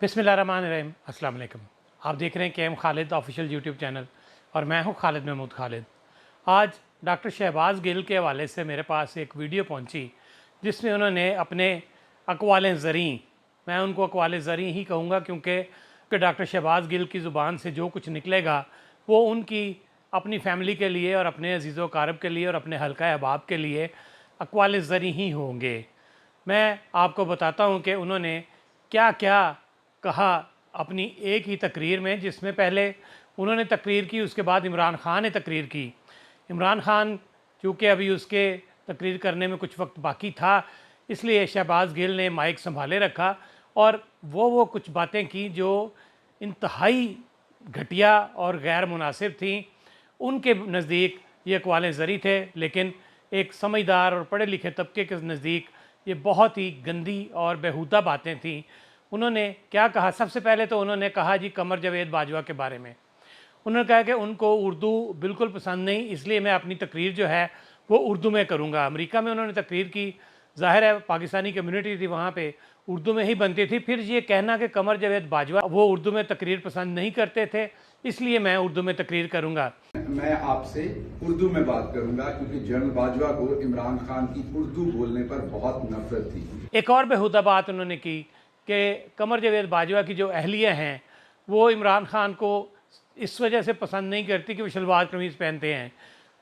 बिस्मिल्लाहिर्रहमानिर्रहीम। अस्सलाम वालेकुम। आप देख रहे हैं K M Khalid official YouTube channel और मैं हूं खालिद महमूद खालिद। आज डॉक्टर शहबाज गिल के हवाले से मेरे पास एक वीडियो पहुंची जिसमें उन्होंने अपने अक़वाल ज़री, मैं उनको अक़वाल ज़री ही कहूँगा क्योंकि डॉक्टर शहबाज गिल की ज़ुबान से जो कुछ निकलेगा वो उनकी अपनी फ़ैमिली के लिए और अपने अज़ीज़ व क़ारब के लिए और अपने हल्का अहबाब के लिए अक़वाल ज़री ही होंगे। मैं आपको बताता हूँ कि उन्होंने क्या क्या कहा अपनी एक ही तकरीर में, जिसमें पहले उन्होंने तकरीर की, उसके बाद इमरान ख़ान ने तकरीर की। इमरान ख़ान चूँकि अभी उसके तकरीर करने में कुछ वक्त बाकी था, इसलिए शहबाज गिल ने माइक संभाले रखा और वो कुछ बातें की जो इंतहाई घटिया और गैर मुनासिब थी। उनके नज़दीक ये अक़वाल ज़री थे, लेकिन एक समझदार और पढ़े लिखे तबके के नज़दीक ये बहुत ही गंदी और बेहूदा बातें थीं। उन्होंने क्या कहा? सबसे पहले तो उन्होंने कहा जी कमर जावेद बाजवा के बारे में। उन्होंने कहा कि उनको उर्दू बिल्कुल पसंद नहीं, इसलिए मैं अपनी तकरीर जो है वो उर्दू में करूँगा। अमेरिका में उन्होंने तकरीर की, ज़ाहिर है पाकिस्तानी कम्युनिटी थी वहाँ पे, उर्दू में ही बनती थी। फिर ये कहना कि कमर जावेद बाजवा वो उर्दू में तकरीर पसंद नहीं करते थे, इसलिए मैं उर्दू में तकरीर करूँगा। मैं आपसे उर्दू में बात करूँगा क्योंकि जनरल बाजवा को इमरान खान की उर्दू बोलने पर बहुत नफरत थी। एक और बेहुदा बात उन्होंने की कि कमर जावेद बाजवा की जो अहलिया हैं वो इमरान ख़ान को इस वजह से पसंद नहीं करती कि वो शलवार कमीज़ पहनते हैं।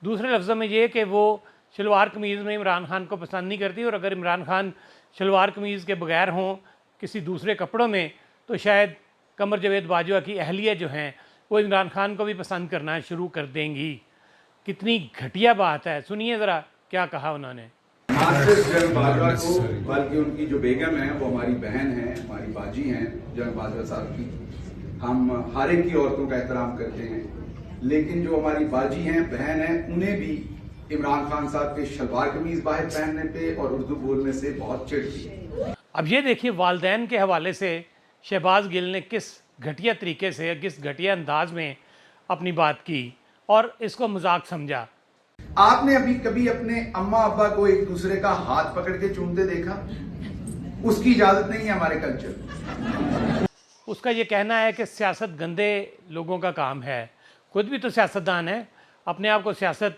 दूसरे लफ्ज़ों में ये कि वो शलवार कमीज़ में इमरान ख़ान को पसंद नहीं करती, और अगर इमरान ख़ान शलवार कमीज़ के बगैर हों किसी दूसरे कपड़ों में तो शायद कमर जावेद बाजवा की अहलिया जो हैं वो इमरान ख़ान को भी पसंद करना शुरू कर देंगी। कितनी घटिया बात है, सुनिए ज़रा क्या कहा उन्होंने। ना सिर्फ जनरल बाजवा को बल्कि उनकी जो बेगम है वो हमारी बहन है, हमारी बाजी हैं जनरल बाजवा साहब की। हम हर एक की औरतों का एहतराम करते हैं, लेकिन जो हमारी बाजी हैं, बहन है, उन्हें भी इमरान खान साहब के शलवार कमीज बाहर पहनने पे और उर्दू बोलने से बहुत चिढ़ थी। अब ये देखिए वालदैन के हवाले से शहबाज गिल ने किस घटिया तरीके से, किस घटिया अंदाज में अपनी बात की और इसको मजाक समझा। आपने अभी कभी अपने अम्मा अब्बा को एक दूसरे का हाथ पकड़ के चूमते देखा? उसकी इजाजत नहीं है हमारे कल्चर। उसका ये कहना है कि सियासत गंदे लोगों का काम है। खुद भी तो सियासतदान है, अपने आप को सियासत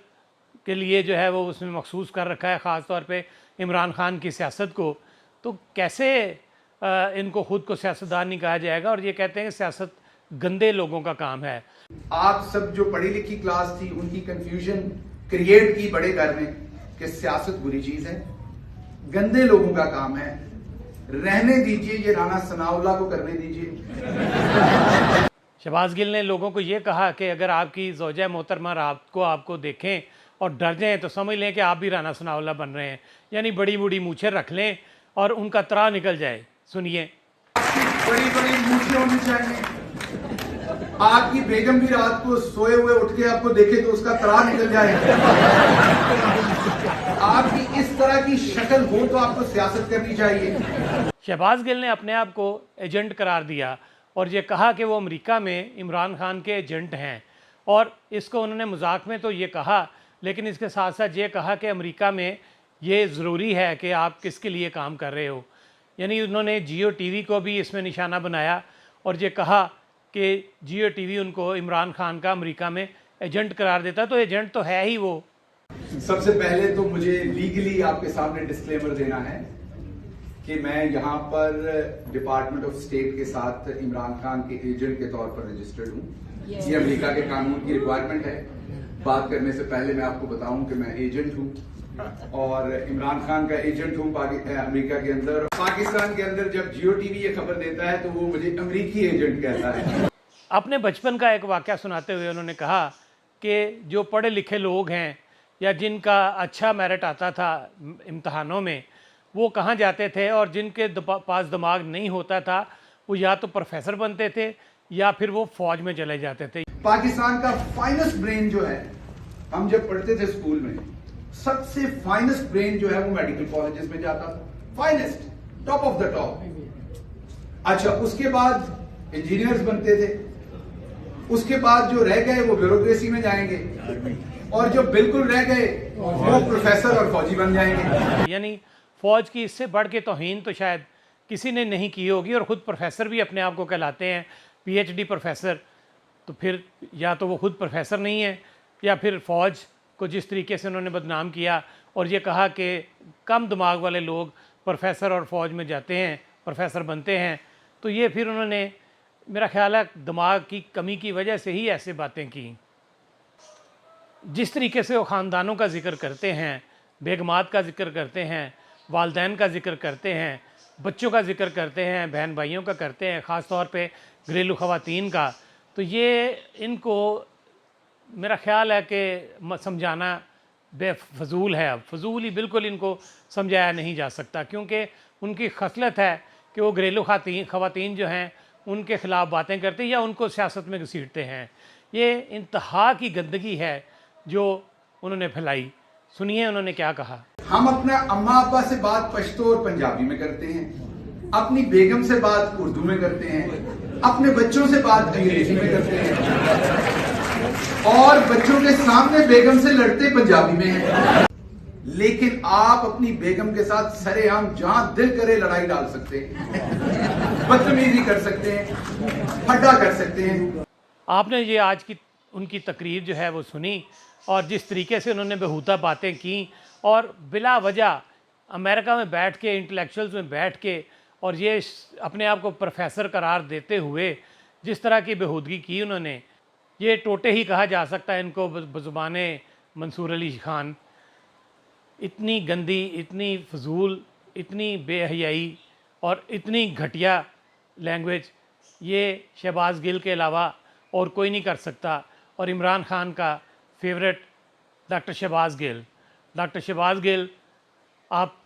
के लिए जो है वो उसने मखसूस कर रखा है, ख़ास तौर पे इमरान ख़ान की सियासत को। तो कैसे इनको खुद को सियासतदान नहीं कहा जाएगा, और ये कहते हैं कि सियासत गंदे लोगों का काम है। आप सब जो पढ़ी लिखी क्लास थी उनकी कंफ्यूजन क्रिएट की बड़े घर में कि सियासत बुरी चीज है, गंदे लोगों का काम है, रहने दीजिए, ये राना सनाउल्लाह को करने दीजिए। शहबाज गिल ने लोगों को ये कहा कि अगर आपकी ज़ौजा मोहतरमा रात को आपको देखें और डर जाएं तो समझ लें कि आप भी राना सनाउल्लाह बन रहे हैं, यानी बड़ी बड़ी मूछें रख लें और उनका त्राह निकल जाए। सुनिए। बड़ी बड़ी मूछें होनी चाहिए, आपकी बेगम भी रात को सोए हुए उठ के आपको देखे तो उसका त्राह निकल जाए। आपकी इस तरह की शक्ल हो तो आपको सियासत करनी चाहिए। शहबाज गिल ने अपने आप को एजेंट करार दिया और ये कहा कि वो अमेरिका में इमरान ख़ान के एजेंट हैं, और इसको उन्होंने मजाक में तो ये कहा, लेकिन इसके साथ साथ ये कहा कि अमेरिका में ये ज़रूरी है कि आप किसके लिए काम कर रहे हो। यानी उन्होंने जियो टीवी को भी इसमें निशाना बनाया और ये कहा कि जियो टीवी उनको इमरान ख़ान का अमेरिका में एजेंट करार देता, तो एजेंट तो है ही वो। सबसे पहले तो मुझे लीगली आपके सामने डिस्क्लेमर देना है कि मैं यहाँ पर डिपार्टमेंट ऑफ स्टेट के साथ इमरान खान के एजेंट के तौर पर रजिस्टर्ड हूँ। ये अमेरिका के कानून की रिक्वायरमेंट है। बात करने से पहले मैं आपको बताऊं कि मैं एजेंट हूँ और इमरान खान का एजेंट हूँ अमेरिका के अंदर। पाकिस्तान के अंदर जब जियो टीवी ये खबर देता है तो वो मुझे अमेरिकी एजेंट कहता है। अपने बचपन का एक वाक़या सुनाते हुए उन्होंने कहा कि जो पढ़े लिखे लोग हैं या जिनका अच्छा मेरिट आता था इम्तहानों में, वो कहाँ जाते थे, और जिनके पास दिमाग नहीं होता था वो या तो प्रोफेसर बनते थे या फिर वो फौज में चले जाते थे। पाकिस्तान का फाइनेस्ट ब्रेन जो है, हम जब पढ़ते थे स्कूल में, सबसे फाइनेस्ट ब्रेन जो है वो मेडिकल कॉलेजेस में जाता था, finest, top of the top. अच्छा, उसके बाद इंजीनियर्स बनते थे, उसके बाद जो रह गए वो ब्यूरोक्रेसी में जाएंगे, और जो बिल्कुल रह गए वो प्रोफेसर और फौजी बन जाएंगे। यानी फौज की इससे बढ़ के तौहीन तो शायद किसी ने नहीं की होगी और ख़ुद प्रोफेसर भी अपने आप को कहलाते हैं, PhD प्रोफेसर, तो फिर या तो वो खुद प्रोफेसर नहीं है या फिर फ़ौज को जिस तरीके से उन्होंने बदनाम किया और ये कहा कि कम दिमाग वाले लोग प्रोफेसर और फ़ौज में जाते हैं, प्रोफेसर बनते हैं, तो ये फिर उन्होंने मेरा ख़्याल है दिमाग की कमी की वजह से ही ऐसे बातें की। जिस तरीके से वो ख़ानदानों का ज़िक्र करते हैं, बेगमात का ज़िक्र करते हैं, वालदैन का ज़िक्र करते हैं, बच्चों का ज़िक्र करते हैं, बहन भाइयों का करते हैं, ख़ास तौर पे घरेलू ख़वातीन का, तो ये इनको मेरा ख़्याल है कि समझाना बेफजूल है। अब फजूल ही बिल्कुल इनको समझाया नहीं जा सकता, क्योंकि उनकी खसलत है कि वो घरेलू ख़वातीन जो हैं उनके ख़िलाफ़ बातें करते हैं या उनको सियासत में घसीटते हैं। ये इंतहा की गंदगी है जो उन्होंने फैलाई। सुनिए उन्होंने क्या कहा। हम अपना अम्मा अब्बा से बात पश्तो और पंजाबी में करते हैं, अपनी बेगम से बात उर्दू में करते हैं, अपने बच्चों से बात अंग्रेजी में करते हैं और बच्चों के सामने बेगम से लड़ते पंजाबी में हैं। लेकिन आप अपनी बेगम के साथ सरेआम जहां दिल करे लड़ाई डाल सकते हैं, बदतमीजी कर सकते हैं, फड्डा कर सकते हैं। आपने ये आज की उनकी तकरीर जो है वो सुनी और जिस तरीके से उन्होंने बेहूदा बातें की और बिला वजह अमेरिका में बैठ के, इंटेलेक्चुअल्स में बैठ के और ये अपने आप को प्रोफेसर करार देते हुए जिस तरह की बेहूदगी की उन्होंने, ये टोटे ही कहा जा सकता है इनको बज़ुबाने मंसूर अली खान। इतनी गंदी, इतनी फजूल, इतनी बेहयाई और इतनी घटिया लैंग्वेज ये शहबाज गिल के अलावा और कोई नहीं कर सकता। और इमरान खान का favourite doctor Shahbaz Gill, doctor Shahbaz Gill, आप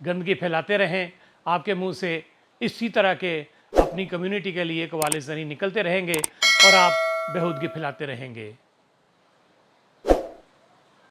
गंदगी फैलाते रहें, आपके मुंह से इसी तरह के अपनी कम्युनिटी के लिए कवाले ज़नी निकलते रहेंगे और आप बेहूदगी फैलाते रहेंगे।